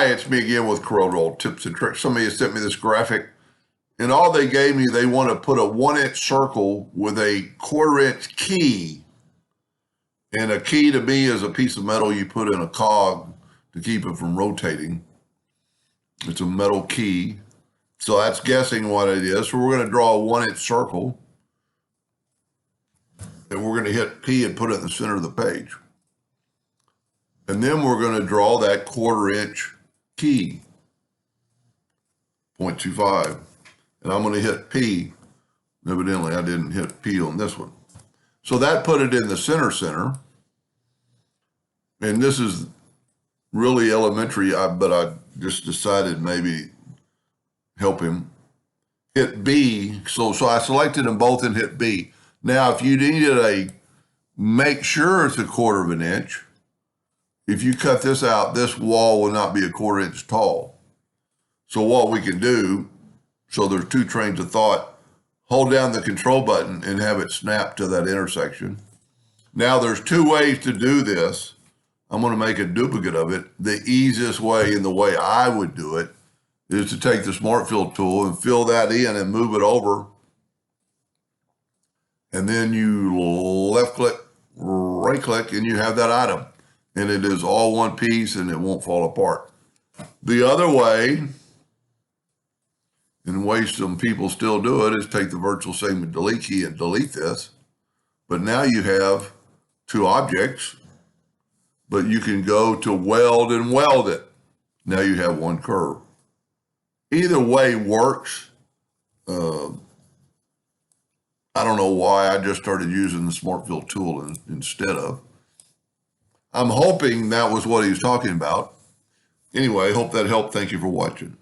it's me again with CorelDraw tips and tricks. Somebody has sent me this graphic, and all they gave me, they want to put a 1-inch circle with a 1/4-inch key. And a key to me is a piece of metal you put in a cog to keep it from rotating. It's a metal key. So that's guessing what it is. So we're going to draw a 1-inch circle. And we're going to hit P and put it in the center of the page. And then we're going to draw that 1/4-inch key, 0.25. And I'm going to hit P. Evidently, I didn't hit P on this one. So that put it in the center. And this is really elementary, but I just decided maybe help him. Hit B. So I selected them both and hit B. Now, if you needed make sure it's 1/4 inch. If you cut this out, this wall will not be 1/4 inch tall. So what we can do, so there's two trains of thought, hold down the control button and have it snap to that intersection. Now there's two ways to do this. I'm going to make a duplicate of it. The easiest way, and the way I would do it, is to take the Smart Fill tool and fill that in and move it over. And then you left click, right click, and you have that item. And it is all one piece and it won't fall apart. The other way, and the way some people still do it, is take the virtual segment delete key and delete this. But now you have two objects, but you can go to weld and weld it. Now you have one curve. Either way works. I don't know why I just started using the Smart Fill tool instead of. I'm hoping that was what he was talking about. Anyway, I hope that helped. Thank you for watching.